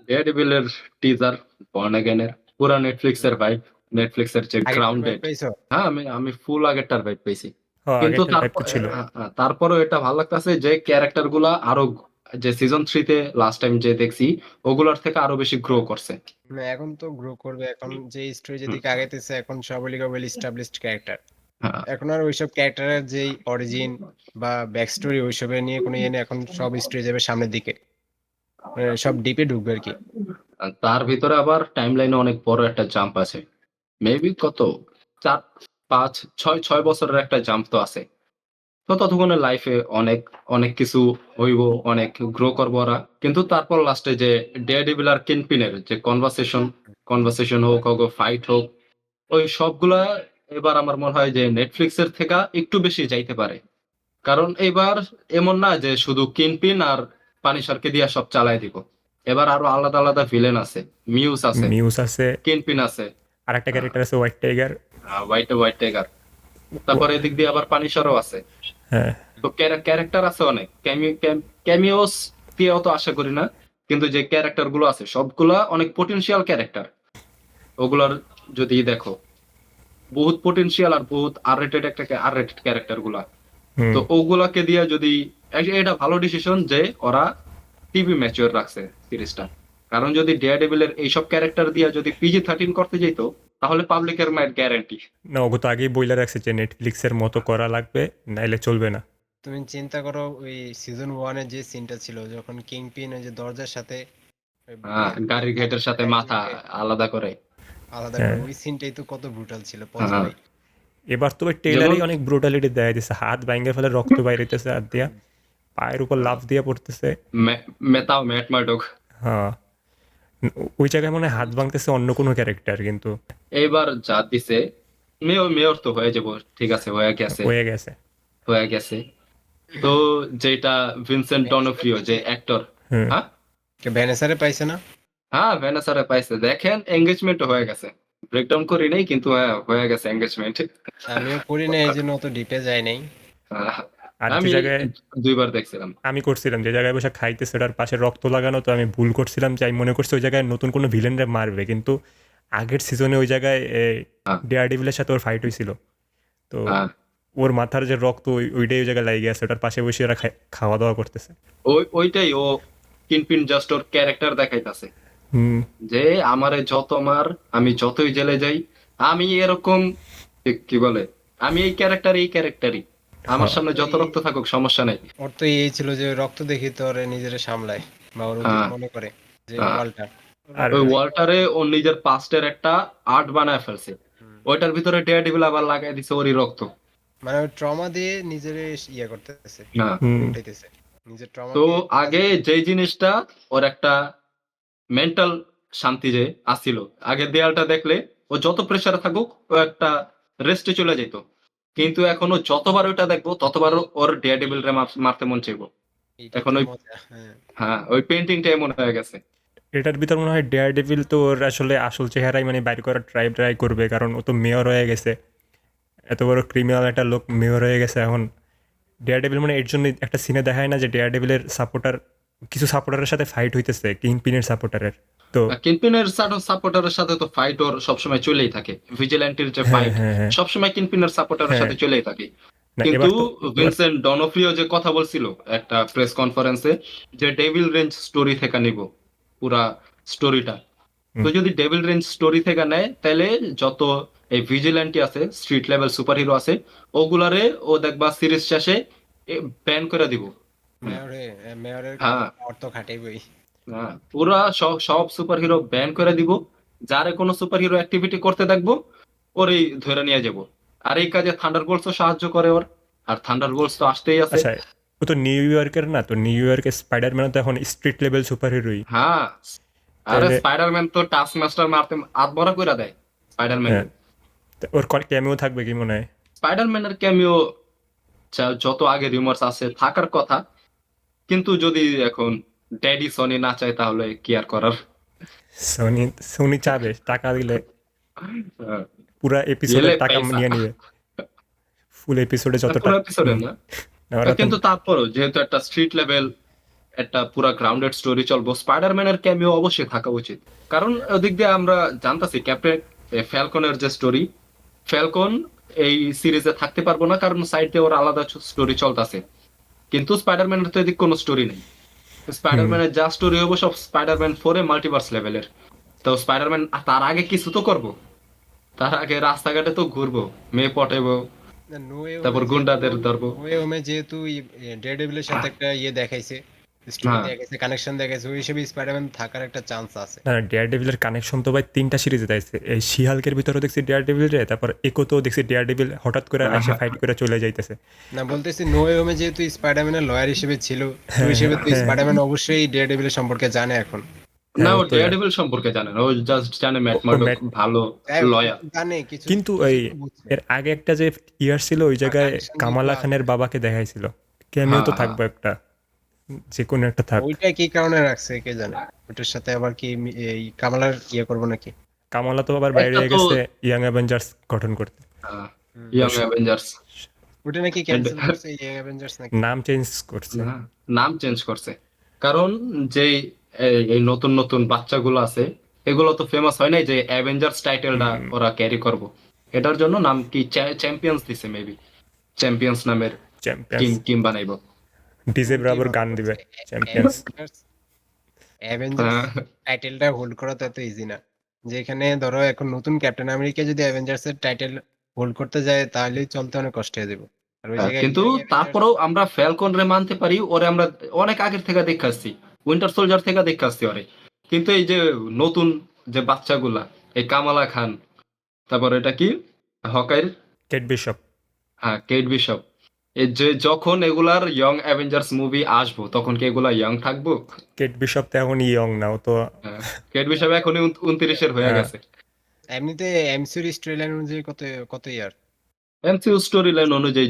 ডেয়ারডেভিলের teaser, born অ্যাগেনের পুরা নেটফ্লিক্সের vibe, নেটফ্লিক্সের যে আগেরটার ভাইব গ্রাউন্ডেড। পাইছো? হ্যাঁ, আমি ফুল আগেরটার ভাইব পাইছি। কিন্তু আগেরটার ভাইব তারপর তো ছিল। তারপরেও এটা ভালো লাগতেছে যে ক্যারেক্টার গুলা আরো, যে সিজন 3 তে লাস্ট টাইম যে দেখছি ওগুলার থেকে আরো বেশি গ্রো করছে। এখন তো গ্রো করবে, এখন যে স্টোরি হুম, যেদিকে আগাইতেছে এখন সবগুলি ওয়েল এস্টাবলিশড ক্যারেক্টার। হ্যাঁ। এখন আর ওইসব ক্যারেক্টারের যেই অরিজিন বা ব্যাক স্টোরি ওইসবের নিয়ে কোনো ইয়ে নেই, এখন সব স্টোরি যাবে সামনের দিকে, মানে সব ডিপে ঢুকবে আর কি। আর তার ভিতরে আবার টাইমলাইনে অনেক বড় একটা জাম্প আছে। মেবি কত 4, 5, 6 বছরের একটা জাম্প তো আছে। তো ততক্ষণে লাইফে অনেক অনেক কিছু হইব, অনেক গ্রো করবো ওরা। কিন্তু তারপর লাস্টে যে ডেয়ারডেভিল আর কিনপিনের যে কনভারসেশন হোক, ফাইট হোক, ওই সবগুলা এবার আমার মনে হয় যে নেটফ্লিক্সের থেকে একটু বেশি যাইতে পারে। কারণ এবার এমন না যে শুধু কিনপিন আর পানিশারকে দিয়া সব চালাই দিব। এবার আরো আলাদা আলাদা ভিলেন আছে, মিউস আছে, মিউস আছে, কিনপিন আছে, আর একটা ক্যারেক্টার আছে white tiger. White white tiger, তারপরে এদিক দিয়ে আবার পানিশারও আছে। হ্যাঁ, তো ক্যারেক্টার আছে অনেক, ক্যামিওস দিয়ে অত আশা করি না, কিন্তু যে ক্যারেক্টার গুলো আছে সবগুলা অনেক পটেনশিয়াল ক্যারেক্টার। ওগুলার যদি দেখো বহুত পটেনশিয়াল আর বহুত আর রেটেড ক্যারেক্টার গুলা। হুম, তো ওগুলাকে দিয়ে যদি এটা ভালো ডিসিশন যে ওরা টিভি ম্যাচিওর রাখছে সিরিজটা। কারণ যদি ডেয়ারডেভিলের এইসব ক্যারেক্টার দিয়ে যদি PG-13 করতে যেত তাহলে পাবলিকের মায়ের গ্যারান্টি। না ওগো তো আগেই বইলা রাখছে যে নেটফ্লিক্সের মতো করা লাগবে, নাইলে চলবে না। তুমি চিন্তা করো ওই সিজন 1 যে সিনটা ছিল যখন কিং পিন ওই যে দরজার সাথে ওই গাড়ির গেটের সাথে মাথা ট্যাঙ্কিকে আলাদা করে। আলাদা করে, হ্যাঁ, ওই সিনটাই তো কত ব্রুটাল ছিল, পজ হ্যাঁ, ভাই। এবার তো ওই যেমন টেইলারেই অনেক ব্রুটালিটি দেয়া দিছে, হাত ভাঙে ফেলে রক্ত বাইরেতেছে হাত দিয়া, পায়ের উপর লাফ দিয়ে পড়তেছে। মেতাও ম্যাট মার্ডক। হ্যাঁ, ওই জায়গায় মনে হয় হাত ভাঙতেছে অন্য কোনো ক্যারেক্টার, কিন্তু এইবার যা দিছে, মেয়র তো হয়ে যাব, ঠিক আছে, হয়ে গেছে। হয়ে গেছে। তো যেটা ভিনসেন্ট ডনোফ্রিও যে অ্যাক্টর, হুম, হ্যাঁ কে ভ্যানেসারে পাইছে না? হ্যাঁ ভ্যানাসারে পাইছে, দেখেন এঙ্গেজমেন্ট হয়ে গেছে। ব্রেকডাউন করি নাই কিন্তু হ্যাঁ হয়ে গেছে এঙ্গেজমেন্ট। আমিও করি না, এই জন্য অত ডিপে যাই নাই। আর যে আমি জায়গায় 2বার দেখছিলাম। আমি করছিলাম, যে জায়গায় বসে খাইতেছে ওটার পাশে রক্ত লাগানো, তো আমি ভুল করছিলাম যে আমি মনে করছি ওই জায়গায় নতুন কোনো ভিলেনরে মারবে, কিন্তু আগের সিজনে ওই জায়গায় হ্যাঁ, ডেয়ার ডেভিলের সাথে ওর ফাইট হয়েছিল। তো হ্যাঁ। ওর মাথার যে রক্ত ওইটাই ওই জায়গায় লাগিয়ে আছে, ওটার পাশে বসে ওরা খাওয়া দাওয়া করতেছে। ওইটাই ও কিনপিন জাস্ট ওর ক্যারেক্টার দেখাইতাছে হুম, যে আমারে যত মার, আমি যতই জেলে যাই, আমি এরকম, কি বলে, আমি এই ক্যারেক্টারই আমার হ্যাঁ, সামনে যত এই রক্ত থাকুক সমস্যা নেই। ওর তো এই ছিল যে রক্ত দেখি তো ওরে নিজেরে সামলায় বা ওর অতীত হ্যাঁ, মনে করে, যে হ্যাঁ। ওয়ালটা আর রক্ত ওই দেখি। ওয়াল্টারে ওর নিজের পাস্টের একটা আর্ট বানায় ফেলছে, হুম। ওইটার ভিতরে ডেয়ারডেভিল আবার লাগাই দিছে ওরই রক্ত। মানে ওই ট্রমা দিয়ে নিজেরে ইয়ে করতেছে, হ্যাঁ। হুম, উল্টাইতেছে নিজের তো ট্রমাকে কাজে আগে লাগাইতেছে। যেই জিনিসটা ওর একটা মেন্টাল শান্তি যে আসিল, আগে দেয়ালটা দেখলে ও যত প্রেসারে থাকুক ও একটা রেস্টে চলে যেত। কিন্তু এখন ও যতবার ওইটা দেখবো ততবার ওর ডেয়ারডেভিল রে মারতে মন চাইবো। এইটাই এখন তো ওই, মজা, হ্যাঁ। হ্যাঁ, ওই পেন্টিংটা এমন হয়ে গেছে। এটার ভিতর মনে হয় ডেয়ার ডেভিল তো ওর আসলে আসল চেহারাই মানে বাইর করার ট্রাই করবে, কারণ ও তো মেয়র হয়ে গেছে, এত বড় ক্রিমিনাল একটা লোক মেয়র হয়ে গেছে এখন। ডেয়ার ডেভিল মানে এর জন্য একটা সিনে দেখায় না যে ডেয়ার ডেভিলের সাপোর্টার কিছু সাপোর্টারের সাথে ফাইট হইতেছে, কিং পিনের সাপোর্টারের। তো কিনপিনের সাপোর্টারের সাথে তো ফাইট ওর সবসময় চলেই থাকে, ভিজিল্যান্টির যে হ্যাঁ, ফাইট হ্যাঁ, হ্যাঁ, সবসময় কিনপিনের সাপোর্টারের হ্যাঁ। সাথে চলেই থাকে। না কিন্তু এবার তো এবার ভিনসেন্ট ডনোফ্রিও যে কথা বলছিল একটা প্রেস কনফারেন্সে যে ডেভিল রেঞ্জ স্টোরি থেকে নিব পুরা স্টোরিটা। তো হুম, যদি ডেভিল রেঞ্জ স্টোরি থেকে নেয় তাহলে যত এই ভিজিল্যান্টি আছে, স্ট্রিট লেভেল সুপারহিরো আছে, ওগুলারে ও দেখবা সিরিজ শেষে ব্যান করে দিব। হুম, মেয়রের হ্যাঁ, অর্থ খাটাইবই। হ্যাঁ, পুরা সব সব সুপারহিরো ব্যান করে দিব। যারে কোনো সুপারহিরো অ্যাক্টিভিটি করতে দেখবো ওরই ধরে নিয়ে যাব। আর এই কাজে থান্ডারবোল্টসও সাহায্য করে ওর, আর থান্ডারবোল্টস তো আসতেই আছে। আচ্ছা, ও তো নিউ ইয়র্কের, না তো নিউ ইয়র্কের স্পাইডারম্যান তো এখন স্ট্রিট লেভেল সুপার হিরোই। হ্যাঁ, আরে তাইলে স্পাইডারম্যান তো টাস্ক মাস্টার মারতে হাত ভরা করে দেয় হ্যাঁ, স্পাইডারম্যানের। তা ওর ক্যামিও থাকবে কি মনে হয়? স্পাইডারম্যানের ক্যামিও যত আগে রিউমার্স আছে থাকার কথা, কিন্তু যদি এখন ড্যাডি সনি না চায় তাহলে কি আর করার। সোনি সোনি চাবে, টাকা দিলে আহ, পুরা এপিসোডের দিলে টাকা পয়সা। নিয়ে নিবে, ফুল এপিসোডে যত পুরো টাকা। এপিসোডে না, না ওরা তো কিন্তু তারপরও যেহেতু একটা স্ট্রিট লেভেল একটা পুরা গ্রাউন্ডেড স্টোরি চলবো, স্পাইডারম্যানের ক্যামিও অবশ্যই থাকা উচিত। কারণ ওদিক দিয়ে আমরা জানতাছি ক্যাপ্টেন ফ্যালকনের যে স্টোরি, ফ্যালকন এই সিরিজে থাকতে পারবো না কারণ সাইড দিয়ে ওর আলাদা স্টোরি চলতেছে। কিন্তু স্পাইডারম্যানের তো এদিক কোনো স্টোরি নেই। স্পাইডারম্যানের যা স্টোরি হবো সব স্পাইডারম্যান 4 এ মাল্টিভার্স লেভেলের। তো স্পাইডারম্যান তার আগে কিছু তো করবো, তার আগে রাস্তাঘাটে তো ঘুরবো, মেয়ে পটাইবো, নো ওয়ে তারপর গুন্ডাদের ধরবো। নো ওয়ে হোমে যেহেতু ডেয়ারডেভিলের সাথে একটা দেখাইছে, স্টোরি হ্যাঁ দেখাইছে, কানেকশন দেখাইছে, ওই হিসেবে স্পাইডারম্যান থাকার একটা চান্স আছে। না, ডেয়ার ডেভিলের কানেকশন তো ভাই 3টা সিরিজে দেখছি। এই শিহালকের ভিতরেও দেখছি ডেয়ার ডেভিল রে, তারপর একোতেও দেখছি ডেয়ার ডেভিল হঠাৎ করে এসে ফাইট করে চলে যাইতেছে। না, বলতেছি নো ওয়ে হোমে যেহেতু স্পাইডারম্যানের লয়ার হিসেবে ছিল, তো হ্যাঁ হিসেবে তো হ্যাঁ স্পাইডারম্যান অবশ্যই ডেয়ারডেভিলের সম্পর্কে জানে এখন। না, হ্যাঁ, ও ও তো ডেয়ারডেভিল সম্পর্কে জানে না, ও জাস্ট জানে ম্যাট মার্ডক ম্যাট, ভালো যাই হোক, লয়ার। কিছু জানে, কিছু কিন্তু কিছু ওই তো বুঝছে। এর আগে একটা যে ইয়ার ছিল ওই আর জায়গায় কানেকশন কামালা যেগুলো আছে, খানের বাবাকে দেখাইছিল, ক্যামিও হ্যাঁ তো হ্যাঁ, থাকবো একটা, যে কোনো একটা থাক। ওইটা কি কারণে রাখছে কে জানে। ওটার সাথে আবার কি এই কামালার করবো নাকি? কামালা তো আবার বাইরে একটা হয়ে তো গেছে ইয়াং অ্যাভেঞ্জার্স গঠন করতে, ইয়াং ওর অ্যাভেঞ্জার্স ওটা নাকি ক্যান্সেল করছে ইয়াং অ্যাভেঞ্জার্স নাকি? নাম চেঞ্জ করছে। নাম চেঞ্জ করছে। কারণ যে এই নতুন নতুন বাচ্চাগুলো আছে, এগুলো তো ফেমাস হয় নাই যে অ্যাভেঞ্জার্স টাইটেলটা ওরা ক্যারি করব, এটার জন্য নাম কি চ্যাম্পিয়ন্স দিছে, মেবি চ্যাম্পিয়ন্স নামের চ্যাম্পিয়ন্স, টিম বানাইবো। ডিজে ব্রাভোর গান দিবে চ্যাম্পিয়ন্স। অ্যাভেঞ্জার্স টাইটেলটা হোল্ড করা তো এত ইজি না। যেখানে ধরো এখন নতুন ক্যাপ্টেন আমেরিকা যদি অ্যাভেঞ্জার্স এর টাইটেল হোল্ড করতে যায় তাহলে চলতে অনেক কষ্ট হয়ে যাবে। আর ওই জায়গায় কিন্তু Young Avengers- তারপরেও আমরা ফ্যালকন রে মানতে পারি, ওরে আমরা অনেক আগের থেকে দেখে আসছি, উইন্টার সোলজার থেকে দেখে আসছি ওরে। কিন্তু এই যে নতুন যে বাচ্চাগুলা, এই কামালা খান, তারপর এটা কি হকাইর, কেট বিশপ, হ্যাঁ কেট বিশপ, এই যে যখন এগুলার ইয়ং অ্যাভেঞ্জার্স মুভি আসবো তখন কি এগুলা ইয়ং থাকবো? কেট বিশপ তো এখন ইয়ং না, ও তো কেট বিশপ এখনই 29-এর হয়ে হ্যাঁ। গেছে। এমনিতে এমসির স্টোরি লাইন অনুযায়ী কত কত ইয়ার? এমসিইউ স্টোরি লাইন অনুযায়ী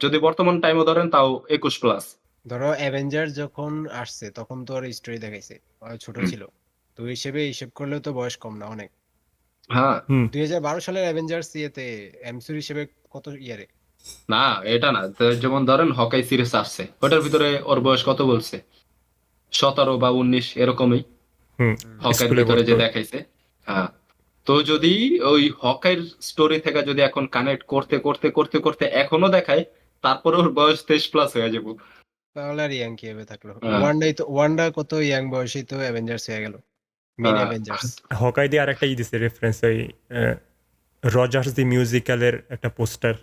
যদি বর্তমান টাইমও ধরেন তাও 21+। ধরো অ্যাভেঞ্জার যখন আসছে তখন তো আর স্টোরি দেখাইছে, ছোট ছিল, তো হিসেবে হিসেব করলেও তো বয়স কম না অনেক। হ্যাঁ 2012 সালের অ্যাভেঞ্জার্স এমসির হিসেবে কত ইয়ারে? না, এটা না, যেমন ধরেন হকাই সিরিজ আসছে, ওটার ভিতরে ওর বয়স কত বলছে, 17 বা 19 এরকমই হকাইয়ের স্কুলে ভিতরে যে পড়তো। দেখাইছে। হ্যাঁ, তো যদি ওই হকাইয়ের স্টোরি থেকে যদি এখন কানেক্ট করতে করতে করতে করতে এখনো দেখায়, তারপরে ওর বয়স 23+ হয়ে যাবো। তাহলে আর ইয়াং কিভাবে থাকলো? হ্যাঁ। ওয়ান্ডা কত ইয়াং বয়সেই তো অ্যাভেঞ্জার্স হয়ে গেল, মেন হ্যাঁ। অ্যাভেঞ্জার্স। হকাই দিয়ে আরেকটা দিছে রেফারেন্স, ওই রজার্স দি মিউজিক্যালের একটা পোস্টার।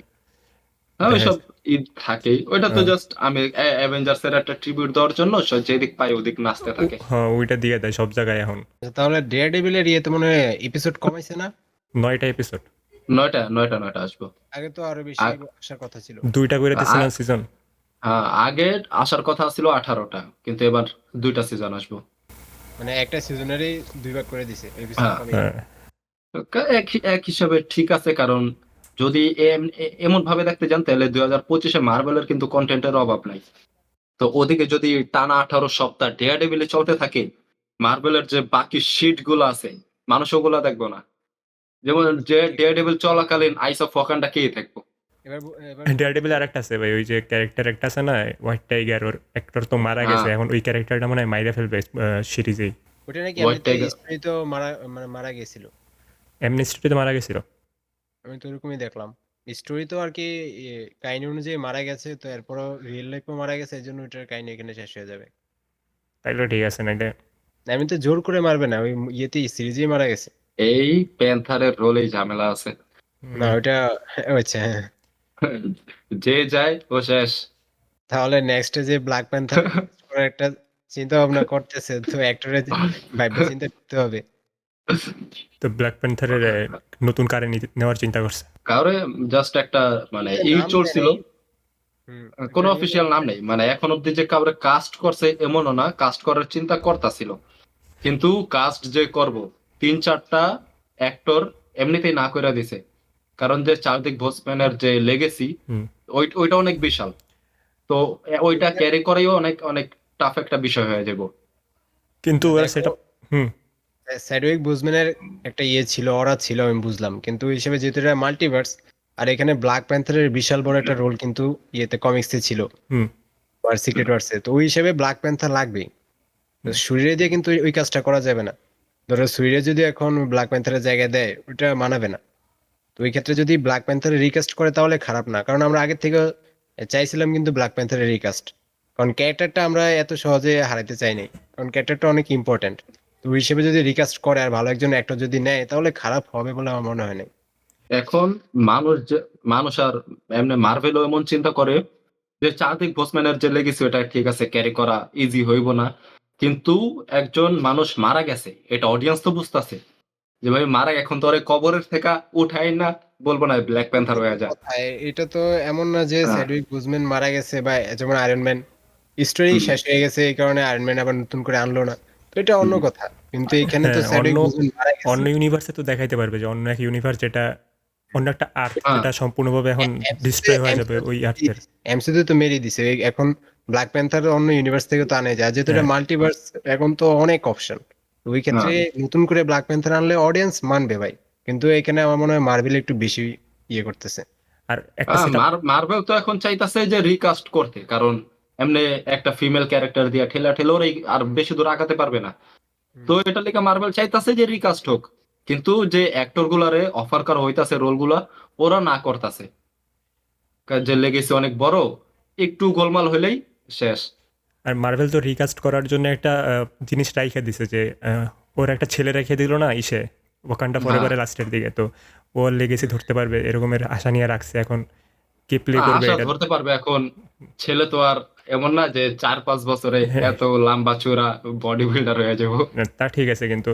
হ্যাঁ, ওইসব ঈদ থাকেই, ওইটা তো জাস্ট আমি অ্যাভেঞ্জার্স এর একটা ট্রিবিউট দেওয়ার জন্য যেদিক পাই ওদিক নাচতে থাকে। হ্যাঁ, ওইটা দিয়ে দেয় সব জায়গায় এখন। তাহলে ডেয়ারডেভিলের মনে হয় এপিসোড কমাইছে না? 9টা এপিসোড, 9টা আসবো। আগে তো আরো বেশি আসার কথা ছিল। 2টা করে দিছিলেন সিজন। হ্যাঁ, আগে আসার কথা ছিল 18টা, কিন্তু এবার 2টা সিজন আসবো। মানে একটা সিজনেরই 2 ভাগ করে দিছে এপিসোড হ্যাঁ। কমিয়ে। হ্যাঁ, এক হিসাবে ঠিক আছে, কারণ যদি এমন ভাবে দেখতে যান তাহলে 2025-এ মার্বেলের কিন্তু কন্টেন্টের অভাব নাই। তো ওদিকে যদি টানা 18 সপ্তাহ ডেয়ার ডেভিলে চলতে থাকে, মার্বেলের যে বাকি শিট গুলো আছে মানুষ ওগুলা দেখবো না। যেমন যে ডেয়ার ডেভিল চলাকালীন আইস অফ ওয়াকান্ডা কে দেখবো? এবার ডেয়ারডেভিল আরেকটা আছে ভাই, ওই যে ক্যারেক্টার একটা আছে না হোয়াইট টাইগার, ওর অ্যাক্টর তো মারা গেছে, এখন ওই ক্যারেক্টারটা মনে হয় মাইরা ফেলবে সিরিজেই। ওটা নাকি White Tiger। স্টোরি তো মারা গেছিল, অ্যামনেস্টিতে মারা গেছিল। আমি তো এরকমই দেখলাম। স্টোরি তো আর কি কাহিনী অনুযায়ী মারা গেছে, তো এরপরও রিয়েল লাইফেও মারা গেছে, এই জন্য ওটার কাহিনী এখানে শেষ হয়ে যাবে। তাইলে ঠিক আছে, না এটা আমি তো জোর করে মারবে না, ওই সিরিজেই মারা গেছে। এই প্যান্থারের রোলেই ঝামেলা আছে। না ওটা আচ্ছা, হ্যাঁ। যে যায় ও শেষ। তাহলে নেক্সটে যে ব্ল্যাক প্যান্থার করার একটা চিন্তা ভাবনা করতেছে, তো অ্যাক্টরের ভাইবে চিন্তা করতে হবে। তো ব্ল্যাক প্যান্থারের নতুন কারে নেওয়ার চিন্তা করছে। কারো জাস্ট একটা মানে এই নাম চলছিল, দেয় নাই। হুম, কোনো ওটা অফিসিয়াল নাম নেই, মানে এখন অব্দি যে কাউরে কাস্ট করছে এমনও না, কাস্ট করার চিন্তা করতাছিল, কিন্তু কাস্ট যে করব 3-4টা অ্যাক্টর এমনিতেই না কইরা দিছে, কারণ যে চার্লিক ভোসম্যানের যে লেগেসি ওইটা অনেক বিশাল, তো ওইটা ক্যারি করাইও অনেক অনেক টাফ একটা বিষয় হয়ে যাব। কিন্তু ওরা দেখো, সেটা স্যাডউইক বুজম্যানের একটা ছিল, ওরা ছিল, আমি বুঝলাম, কিন্তু ওই হিসেবে যেহেতু এটা মাল্টিভার্স, আর এখানে ব্ল্যাক প্যান্থারের বিশাল বড় একটা রোল কিন্তু কমিক্সে ছিল। আর সিক্রেট ওয়ার্সে, তো ওই হিসেবে ব্ল্যাক প্যান্থার লাগবেই। তো শরীরে দিয়ে কিন্তু ওই কাজটা করা যাবে না। ধরো শরীরে যদি এখন ব্ল্যাক প্যান্থারের জায়গায় দেয়, ওইটা মানাবে না। তো ওই ক্ষেত্রে যদি ব্ল্যাক প্যান্থারের রিকাস্ট করে তাহলে খারাপ না, কারণ আমরা আগে থেকে চাইছিলাম কিন্তু ব্ল্যাক প্যান্থারের রিকাস্ট, কারণ ক্যারেক্টারটা আমরা এত সহজে হারাইতে চাই নাই, কারণ ক্যারেক্টারটা অনেক ইম্পর্টেন্ট। তো ওই হিসেবে যদি রিকাস্ট করে আর ভালো একজন অ্যাক্টর যদি নেয় তাহলে খারাপ হবে বলে আমার মনে হয় না। এখন মানুষ আর এমনি মার্ভেলও এমন চিন্তা করে যে চারদিক বোসম্যানের যে লেগেছে ওটা ঠিক আছে, ক্যারি করা ইজি হইব না, কিন্তু একজন মানুষ মারা গেছে এটা অডিয়েন্স তো বুঝতেছে যে ভাই মারা, এখন তো ওরে কবরের থেকে উঠাই না, বলবো না ব্ল্যাক প্যান্থার হয়ে যায়। কথা, এটা তো এমন না যে হ্যাঁ। স্যাডউইক বুজম্যান মারা গেছে বা যেমন আয়রন ম্যান স্টোরি হুম। শেষ হয়ে গেছে, এই কারণে আয়রন ম্যান আবার নতুন করে আনলো না, তো এটা অন্য হুম। কথা। কিন্তু এখানে তো হ্যাঁ, স্যাডউইক অন্য বুজম্যান মারা গেছে। অন্য ইউনিভার্সে তো দেখাইতে পারবে যে অন্য এক ইউনিভার্স যেটা অন্য একটা আর্থ হ্যাঁ। যেটা সম্পূর্ণভাবে এখন ডিস্ট্রয় হয়ে যাবে ওই আর্থের। এমসিইউ তো মেরেই দিছে এখন। ব্ল্যাক প্যান্থার অন্য ইউনিভার্স থেকে তো আনে যায়, যেহেতু এটা হ্যাঁ। মাল্টিভার্স, এখন তো অনেক অপশন। ওই ক্ষেত্রে নতুন করে ব্ল্যাক প্যান্থার আনলে অডিয়েন্স মানবে ভাই, কিন্তু এখানে আমার মনে হয় মার্ভেল একটু বেশি ইয়ে করতেছে। আর একটা সেটা মার্ভেল তো এখন চাইতাছে যে রিকাস্ট করতে, কারণ এমনি একটা ফিমেল ক্যারেক্টার দিয়া ঠেলা ওরা আর বেশি দূর আগাতে পারবে না। তো এটা লেগে মার্ভেল চাইতাছে যে রিকাস্ট হোক, কিন্তু যে অ্যাক্টর গুলারে অফার করা হইতাছে রোল গুলা ওরা না করতাছে, যে লেগেছে অনেক বড়, একটু গোলমাল হইলেই শেষ। আর মার্ভেল তো রিকাস্ট করার জন্য একটা জিনিস রাইখে দিছে যে ওর একটা ছেলে রেখে দিল না ইসে ওয়াকান্ডা ফরএভারের লাস্টের দিকে, তো ওর লেগেসি ধরতে পারবে এরকমের আশা নিয়ে রাখছে। এখন কে প্লে করবে আশা এটা? ধরতে পারবে, এখন ছেলে তো আর এমন না যে 4-5 বছরে হ্যাঁ। এত লম্বা চূড়া বডি বিল্ডার হয়ে যাবো। তা ঠিক আছে, কিন্তু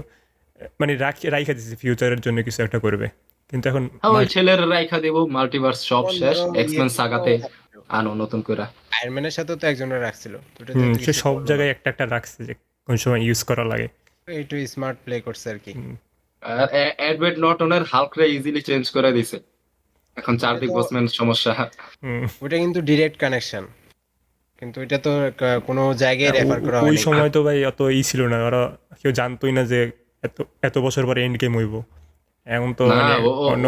মানে রাইখে দিছে ফিউচারের জন্য কিছু একটা করবে, কিন্তু এখন ওই ছেলের রাইখা দেব, মাল্টিভার্স সব শেষ, এক্সমেন সাগাতে আনো নতুন করে। আয়রন ম্যানের সাথেও তো একজনের রাখছিল, তো এটা তো সে কিছু সব বললো না। জায়গায় একটা একটা রাখছে যে কোন সময় ইউজ করা লাগে। একটু স্মার্ট প্লে করছে আর কি। আর এডওয়ার্ড নর্টনের হাল্করে ইজিলি চেঞ্জ করে দিছে, এখন চারদিক তো- বসমেন সমস্যা। হুম, ওটা কিন্তু ডিরেক্ট কানেকশন, কিন্তু এটা তো কোনো জায়গায় রেফার করা ওই হয়নি। সময় তো ভাই অত ছিল না, ওরা কেউ জানতোই না যে এত এত বছর পরে এন্ড গেম হইব। এখন তো না মানে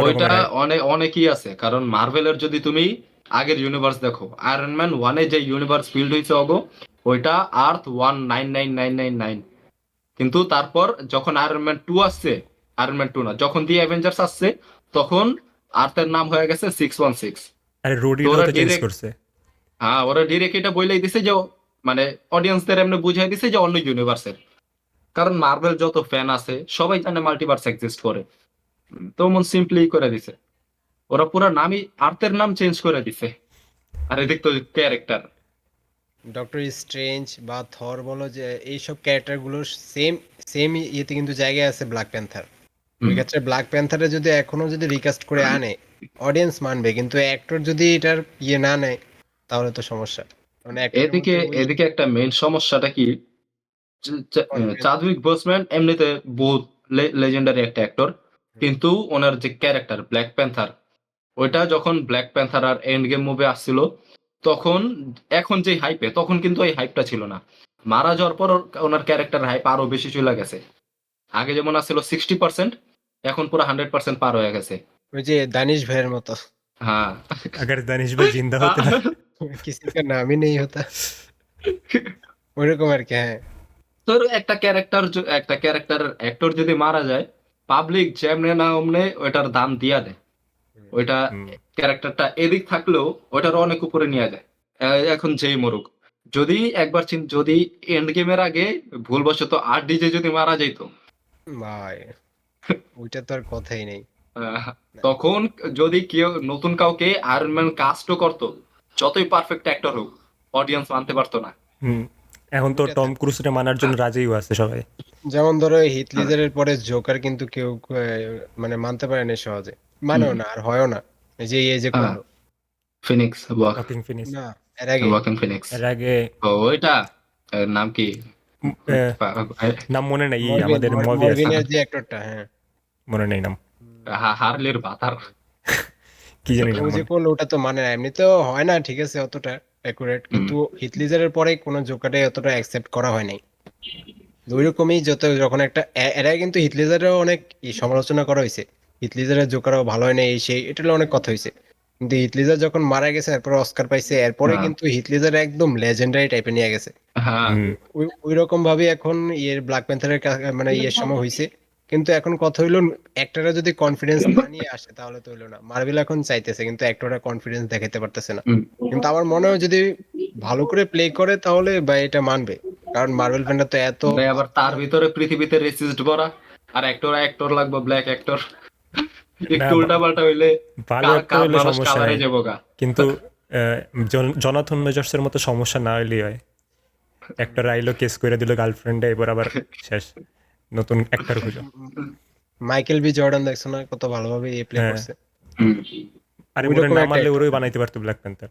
ওইটা অন্যরকমের অনেকই আছে, কারণ মার্ভেলের যদি তুমি আগের ইউনিভার্স দেখো, আয়রন ম্যান 1-এ যে ইউনিভার্স বিল্ড হয়েছে অগো, ওইটা আর্থ 199999, কিন্তু তারপর যখন আয়রন ম্যান 2 আসছে, আয়রন ম্যান 2 না, যখন দি অ্যাভেঞ্জার্স আসছে তখন আর্থের নাম হয়ে গেছে 616। আরে তো রোডিনও ওরা তো চেঞ্জ ডিরেক্ট, করছে। হ্যাঁ ওরা ডিরেক্ট এটা বলেই দিছে যে মানে অডিয়েন্সদের এমনি বুঝাই দিছে যে অন্য ইউনিভার্সের, কারণ মার্ভেল যত ফ্যান আছে সবাই জানে মাল্টিভার্স এক্সিস্ট করে। তো মন সিম্পলি করে দিছে, ওরা পুরো নামই আর্থের নাম চেঞ্জ করে দিছে। আর এদিক তো ক্যারেক্টার ডক্টর স্ট্রেঞ্জ বা থর বলো, যে এইসব ক্যারেক্টার গুলো সেম সেম ইয়েতে কিন্তু জায়গায় আছে ব্ল্যাক প্যান্থার। ওই ক্ষেত্রে ব্ল্যাক প্যান্থারে যদি এখনো যদি রিকাস্ট করে আনে অডিয়েন্স মানবে, কিন্তু অ্যাক্টর যদি এটার ইয়ে না নেয় তাহলে তো সমস্যা। মানে actor এর এদিকে মধ্যে ওই এদিকে একটা মেইন সমস্যাটা কি, confidence- চাদউইক বোসম্যান এমনিতে বহুত লেজেন্ডারি একটা অ্যাক্টর, কিন্তু ওনার যে ক্যারেক্টার ব্ল্যাক প্যান্থার, ওইটা যখন ব্ল্যাক প্যান্থার আর এন্ড গেম মুভি আসছিল তখন, এখন যে হাইপে তখন কিন্তু এই হাইপটা ছিল না। মারা যাওয়ার পর ওনার ক্যারেক্টার হাইপ আরো বেশি চলে গেছে, আগে যেমন আসছিল 60%, এখন পুরো 100% পার হয়ে গেছে। ওই যে দানিশ ভাইয়ের মতো, হ্যাঁ। अगर दानिश भाई जिंदा होते ना। কিসি কা নামই নেই হতা, ওইরকম আর কি। হ্যাঁ, তোর একটা ক্যারেক্টার অ্যাক্টর যদি মারা যায়, পাবলিক যেমনে না অমনে ওইটার দাম দিয়া দেয়, ওইটা ক্যারেক্টারটা এদিক থাকলেও ওইটার অনেক উপরে নিয়ে যায়। এখন যেই মরুক, যদি একবার যদি এন্ড গেমের আগে ভুলবশত RDJ যদি মারা যেত, ভাই ওইটা তো আর কথাই নেই। আহ, তখন যদি কেউ নতুন কাউকে আয়রন ম্যান কাস্টও করতো, যতই পারফেক্ট অ্যাক্টর হোক, অডিয়েন্স মানতে পারতো না। এখন তো টম ক্রুজরে মানার জন্য রাজিও আছে সবাই। যেমন ধরো হিথ লিজারের পরে জোকার কিন্তু কেউ মানে মানতে পারে না সহজে, মানেও না আর হয়ও না। এই যে করলো ফিনিক্স, ওয়াকিং ফিনিক্স। না, এর আগে ওয়াকিং ফিনিক্স, এর আগে ওইটা নাম কি, নাম মনে নেই, আমাদের মুভি আছে মরভিনের যে অ্যাক্টরটা, হ্যাঁ মনে নেই নাম, হার্লের বাতার। কি জানি নাম ও যে করলো ওটা তো মানে না, এমনিতেও হয় না ঠিক আছে অতটা অ্যাকুরেট, কিন্তু হিথ লিজারের পরে কোনো জোকারে অতটা অ্যাকসেপ্ট করা হয় নাই। ওইরকমই যখন একটা এর আগে কিন্তু হিথ লিজারেরও অনেক সমালোচনা করা হয়েছে, হিথ লিজারের জোকারও ভালো হয় না, এই সেই এটা অনেক কথা হয়েছে, কিন্তু হিথ লেজার যখন মারা গেছে এরপর অস্কার পাইছে, এরপরে হ্যাঁ। কিন্তু হিথ লেজার একদম লেজেন্ডারি টাইপের নিয়ে গেছে। হ্যাঁ হুম ওই রকম ভাবে এখন ব্ল্যাক প্যান্থারের মানে সময় হইছে। কিন্তু এখন কথা হইলো, অ্যাক্টররা যদি কনফিডেন্স না নিয়ে আসে তাহলে তো হইলো না। মার্ভেল এখন চাইতেছে কিন্তু অ্যাক্টররা কনফিডেন্স দেখাতে পারতেছে না। হুম। কিন্তু আমার মনে হয় যদি ভালো করে প্লে করে তাহলে বা এটা মানবে, কারণ মার্ভেল ফ্যানরা তো এত ভাই আবার তার ভিতরে পৃথিবীতে রেসিস্ট ভরা, আর অ্যাক্টর লাগবে ব্ল্যাক অ্যাক্টর, না একটু উল্টা পাল্টা হইলে ভালো একটা হইলে মানুষ সমস্যা কালারে নাই, যাবো গা। কিন্তু জনাথন মেজর্সের মতো সমস্যা না হইলেই হয়। একটা আইলো কেস করে দিল গার্লফ্রেন্ডে, এবার আবার শেষ, নতুন অ্যাক্টর খুঁজো। মাইকেল বি জর্ডান দেখছো না কত ভালোভাবে প্লে হ্যাঁ। করছে। হুম। আরে ওই ওরে রকম না একটা মারলে actor ওরেও না। বানাইতে পারতো ব্ল্যাক প্যান্থার।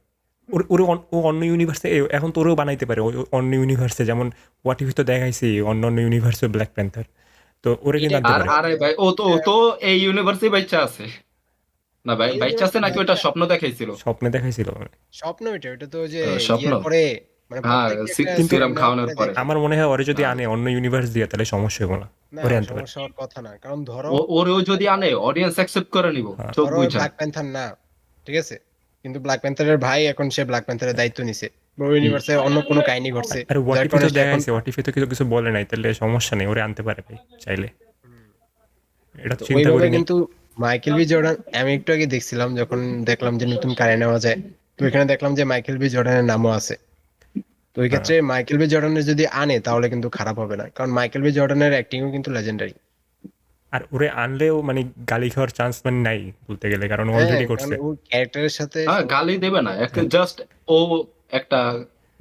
ও অন্য ইউনিভার্সে, এখন তো ওরেও বানাইতে পারে অন্য ইউনিভার্সে, যেমন হোয়াট ইফ তো দেখাইছি অন্য অন্য ইউনিভার্সে ব্ল্যাক প্যান্থার, তো ওরে কিন্তু আনতে এটা পারে। আরে ভাই ও তো এই ইউনিভার্সিটি বাচ্চা আছে না ভাই, এই বাচ্চা আছে নাকি ওটা বাচ্চা স্বপ্ন দেখাইছিল? স্বপ্নে দেখাইছিল। স্বপ্ন, ওটা তো যে স্বপ্ন। ইয়ের পরে মানে হ্যাঁ, প্রত্যেকটা একটা কিন্তু সিরাম সিরাম নেওয়ার খাওয়ানোর পরে পরে। দেখে। আমার মনে হয় ওরে যদি হ্যাঁ। আনে অন্য ইউনিভার্স দিয়ে তাহলে সমস্যা হবে না, না, ওরে আনতে পারে। সমস্যা হওয়ার কথা না, কারণ ধরো ওরেও যদি আনে অডিয়েন্স অ্যাকসেপ্ট করে নিব, হ্যাঁ। চোখ ধরো বুঝা। ব্ল্যাক প্যান্থার না, ঠিক আছে, কিন্তু ব্ল্যাক প্যান্থারের ভাই এখন সে ব্ল্যাক প্যান্থারের দায়িত্ব নিছে, ওই ইউনিভার্সে অন্য কোনো কাহিনী ঘটছে, আরে হোয়াট যার ইফে কারণে তো সে এখন দেখাইছে, হোয়াট ইফে তো কিছু কিছু বলে নাই, তাহলে সমস্যা নেই, ওরে আনতে পারে ভাই চাইলে। এটা তো তো চিন্তা ওইভাবে করিনি। কিন্তু মাইকেল বি জর্ডান, আমি একটু আগে দেখছিলাম যখন দেখলাম যে নতুন কারে নেওয়া যায়, তো এখানে দেখলাম যে মাইকেল বি জর্ডানের নামও আছে। তো ওই ক্ষেত্রে মাইকেল বি জর্ডানের যদি আনে তাহলে কিন্তু খারাপ হবে না, কারণ মাইকেল বি জর্ডানের অ্যাক্টিংও কিন্তু লেজেন্ডারি। আর ওরে আনলেও মানে গালি খাওয়ার চান্স মানে নাই বলতে গেলে, কারণ হ্যাঁ, অলরেডি কারণ করছে। ও ক্যারেক্টারের সাথে হ্যাঁ, সবার গালি দেবে না, হ্যাঁ, জাস্ট ও একটা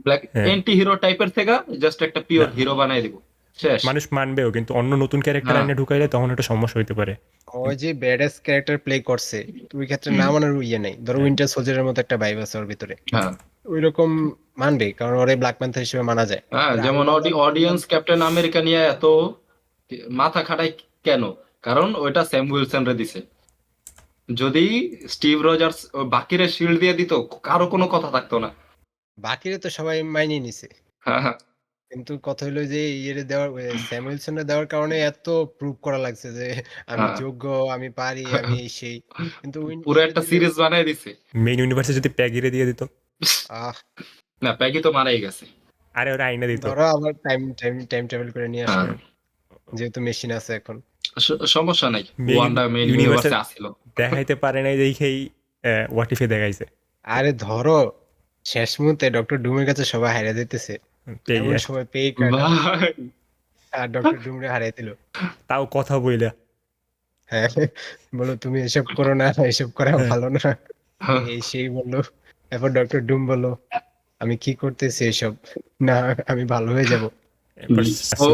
ব্ল্যাক হ্যাঁ। এন্টি হিরো টাইপের থেকে জাস্ট একটা পিওর না, হিরো বানাই দিব, শেষ। মানুষ মানবেও, কিন্তু অন্য নতুন ক্যারেক্টার হ্যাঁ। এনে ঢুকাইলে তখন একটা সমস্যা হইতে পারে। ওই যে ব্যাডাস ক্যারেক্টার প্লে করছে, তো ওই ক্ষেত্রে না মানার ইয়ে নেই। ধরো উইন্টার সোলজারের মতো একটা ভাইব আছে ওর ভিতরে, হ্যাঁ। ওইরকম মানবে, কারণ ওরে ব্ল্যাক প্যান্থার হিসেবে মানা যায়। হ্যাঁ, আর যেমন আমি বললাম অডিয়েন্স ক্যাপ্টেন আমেরিকা নিয়ে এত মাথা খাটায় কেন? কারণ ওইটা স্যাম উইলসন রে দিছে। যদি স্টিভ রজার্স বাকিরে শিল্ড দিয়ে দিত, কারো কোনো কথা থাকতো না। বাকিরা তো সবাই মাইনে নিছে, হ্যাঁ, হ্যাঁ, কিন্তু কথা হলো যে ইয়েরে দেওয়ার স্যাম উইলসনের দেওয়ার কারণে এত প্রুভ করা লাগছে যে আমি হ্যাঁ। যোগ্য, আমি পারি, আমি এই সেই। কিন্তু পুরো ইয়েরে একটা দিলে সিরিজ বানাই দিছে। মেইন ইউনিভার্সে যদি প্যাগিরে দিয়ে দিত, আহ না, প্যাগি তো মারাই গেছে। আরে ওরা আইনা দিত। ধরো আবার টাইম টাইম টাইম ট্রাভেল করে নিয়ে হ্যাঁ, আসলো, যেহেতু মেশিন আছে এখন। সমস্যা নাই, মেইন ওয়ান্ডা মেইন ইউনিভার্সে ইউনিভার্সে আসছিল। দেখাইতে পারে নাই দেখেই হোয়াট ইফে দেখাইছে। আরে ধরো শেষ মুহূর্তে ডক্টর ডুমের কাছে সবাই হারিয়ে দিতেছে, এমন পেয়ে সময় পেয়ে কাটা ভাই, আর ডক্টর ডুমরে হারিয়ে দিল। তাও কথা বইলা। হ্যাঁ, বলো তুমি এসব করো না, এসব করা হ্যাঁ। ভালো না, এই সেই বললো। এরপর ডক্টর ডুম বললো আমি কি করতেছি এসব, না আমি ভালো হয়ে যাব। এরপর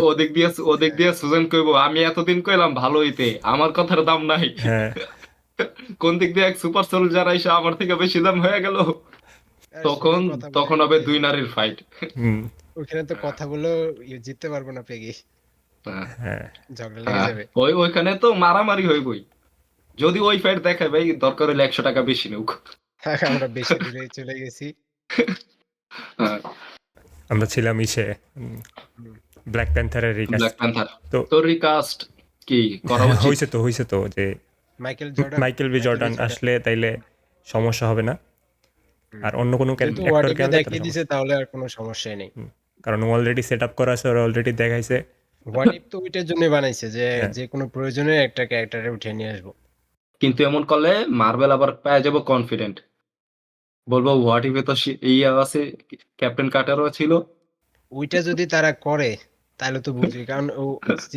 ওদিক দিয়ে সুজন কইবো আমি এতদিন কইলাম ভালো হইতে, আমার কথার দাম নাই। হ্যাঁ, কোন দিক দিয়ে এক সুপার সোলজার আইসা আমার থেকে বেশি দাম হয়ে গেল, আর তখন সেটা কথা বলে তখন হবে দুই নারীর ফাইট। হুম, ওখানে তো কথা বলেও জিততে পারবো না, পেগে হ্যাঁ। ঝগড়া লেগে যাবে। ওইখানে তো মারামারি হইবই। যদি ওই ফাইট দেখায় ভাই, দরকার হলে 100 টাকা বেশি নেউক। আমরা বেশি দূরে চলে গেছি। হ্যাঁ, আমরা ছিলাম ইসে ব্ল্যাক প্যান্থারের রিকাস্ট। ব্ল্যাক প্যান্থার তো তো রিকাস্ট কি করা উচিত? হয়েছে তো যে মাইকেল বি জর্ডান আসলে তাইলে সমস্যা হবে না, আর অন্য কোনো যেহেতু হোয়াট অ্যাক্টরকে ইফে আনলে তাহলে দেখিয়ে দিছে সমস্যা। তাহলে আর কোনো সমস্যাই নেই। কারণ অলরেডি সেট আপ করা আছে, ওরা অলরেডি দেখাইছে। হোয়াট ইফ তো ওইটার জন্য বানাইছে যে হ্যাঁ। যে কোনো প্রয়োজনে একটা ক্যারেক্টারে উঠিয়ে নিয়ে আসবো। কিন্তু এমন করলে মার্বেল আবার পেয়ে যাবো কনফিডেন্ট, বলবো হোয়াট ইফে তো ইয়ে আছে, ক্যাপ্টেন কার্টারও ছিল। ওইটা যদি তারা করে তাহলে তো বুঝি, কারণ ও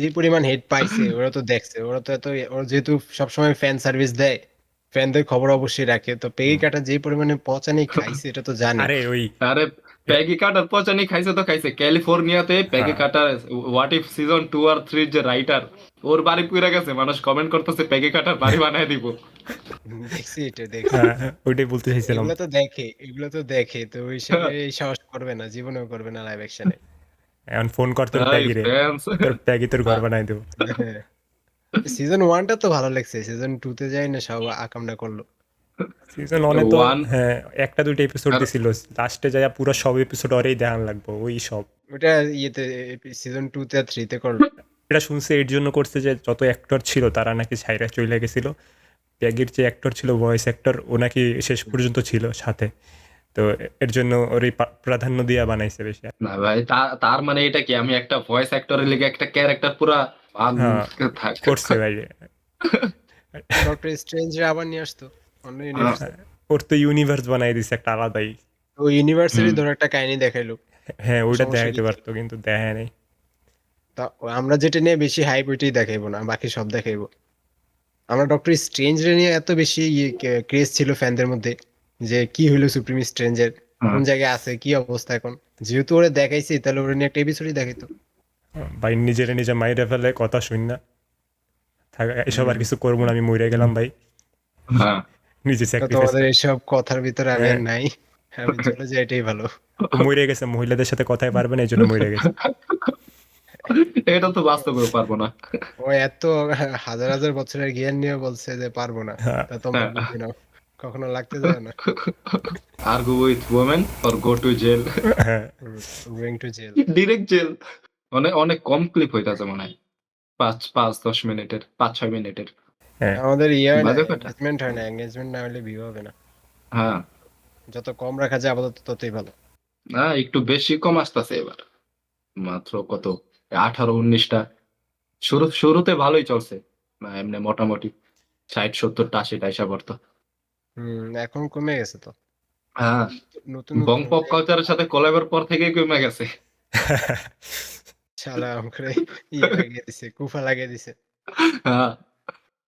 যে পরিমাণ হেড পাইছে ওরা তো দেখছে, ওরা তো এত ওরা যেহেতু সবসময় ফ্যান সার্ভিস দেয়, ফ্যানদের খবর অবশ্যই রাখে, তো পেগি কাটা যে পরিমাণে পচানি খাইছে এটা তো জানে। আরে ওই আরে প্যাগি কাটার পচানি খাইছে তো খাইছে, ক্যালিফোর্নিয়াতে প্যাগি হ্যাঁ। কাটার হোয়াট ইফ সিজন 2 আর 3 যে রাইটার, ওর বাড়ি পুড়ে গেছে, মানুষ কমেন্ট করতেছে প্যাগি কাটার বাড়ি বানায় দিব। দেখছি, এটা দেখছি। ওইটাই বলতে চাইছিলাম। এগুলো তো দেখে তো ওই হিসাবে এই সাহস করবে না, জীবনেও করবে না লাইভ অ্যাকশনে। এখন ফোন কর তোর ভাই, প্যাগি রে, fans। তোর প্যাগি তোর ঘর বানাই দেবো। সিজন 1টা তো ভালো লাগছে, সিজন 2 তে যাই না সব আকামটা করলো। সিজন ওয়ানে তো One হ্যাঁ একটা দুইটা এপিসোড আর- দিছিল, লাস্টে যায় পুরো সব এপিসোড ওরেই দেখান লাগবো ওই সব। ওটা ইয়েতে সিজন 2 তে আর 3 তে করলো। এটা শুনছে এর জন্য করছে যে যত অ্যাক্টর ছিল তারা নাকি ছাইরা চলে গেছিল, প্যাগের যে অ্যাক্টর ছিল, ভয়েস অ্যাক্টর, ও নাকি শেষ পর্যন্ত ছিল সাথে। তো এর জন্য ওর এই প্রাধান্য দিয়া বানাইছে বেশি। না ভাই, তার মানে এটা কি আমি একটা ভয়েস অ্যাক্টরের লিগে একটা ক্যারেক্টার পুরা হ্যাঁ, থাক। করছে ভাই। ডক্টর স্ট্রেঞ্জ আবার নিয়ে আসতো অন্য হ্যাঁ, ইউনিভার্সে। ওর তো ইউনিভার্স বানাই দিছে একটা আলাদাই। ওই ইউনিভার্সেরই হুম। ধরো একটা কাহিনী দেখাইলো, হ্যাঁ, ওইটা সমস্যা কি দেখাইতে ছিল? পারতো কিন্তু দেখায় নাই। তা আমরা যেটা নিয়ে বেশি হাইপ ওইটাই দেখাইবো না, বাকি সব দেখাইবো। আমরা ডক্টর স্ট্রেঞ্জ নিয়ে এত বেশি ক্রেজ ছিল ফ্যানদের মধ্যে, যে কি হইলো সুপ্রিম স্ট্রেঞ্জের, হ্যাঁ। কোন জায়গায় আছে, কি অবস্থা এখন। যেহেতু ওরে দেখাইছি তাহলে ওরে নিয়ে একটা এপিসোডই দেখাইতো। ভাই নিজেরে নিজে মাইরে ফেলে কথা শুন না, থাক এসব আর কিছু করবো না, আমি মরে গেলাম ভাই, হ্যাঁ। নিজে তো স্যাক্রিফাইস। তোমাদের এইসব কথার ভিতরে আমি আর হ্যাঁ, নাই, আমি চলে যাই, এটাই ভালো। ও মরে গেছে, মহিলাদের সাথে কথাই পারবে না, এই জন্য মরে গেছে। এটা তো বাস্তবে পারবো না। ও এত হাজার হাজার বছরের জ্ঞান নিয়ে বলছে যে পারবো না, হ্যাঁ, তা তোমরা হ্যাঁ। বুঝে নাও, কখনো লাগতে যায় না। Argue with women or go to jail? হ্যাঁ, going to jail. Direct jail. অনেক অনেক কম ক্লিপ হইতাছে মনে হয়, 5-10 মিনিটের, 5-6 মিনিটের। হ্যাঁ। আমাদের ইয়ে হয় না, বাজে কথা। এঙ্গেজমেন্ট হয় না, এঙ্গেজমেন্ট না হলে ভিউ হবে না। হ্যাঁ, যত কম রাখা যায় আপাতত ততই ভালো। না একটু বেশি কম আসতেছে এবার। মাত্র কত 18-19টা। শুরুতে ভালোই চলছে, না এমনি মোটামুটি 60-70টা 80টা এসে পড়তো। এখন কমে গেছে তো, হ্যাঁ, নতুন বং নতুন পপ কালচারের সাথে কোলাবের পর থেকেই কমে গেছে। শালা করে ইয়ে লাগিয়ে দিছে, কুফা লাগিয়ে দিছে। হ্যাঁ।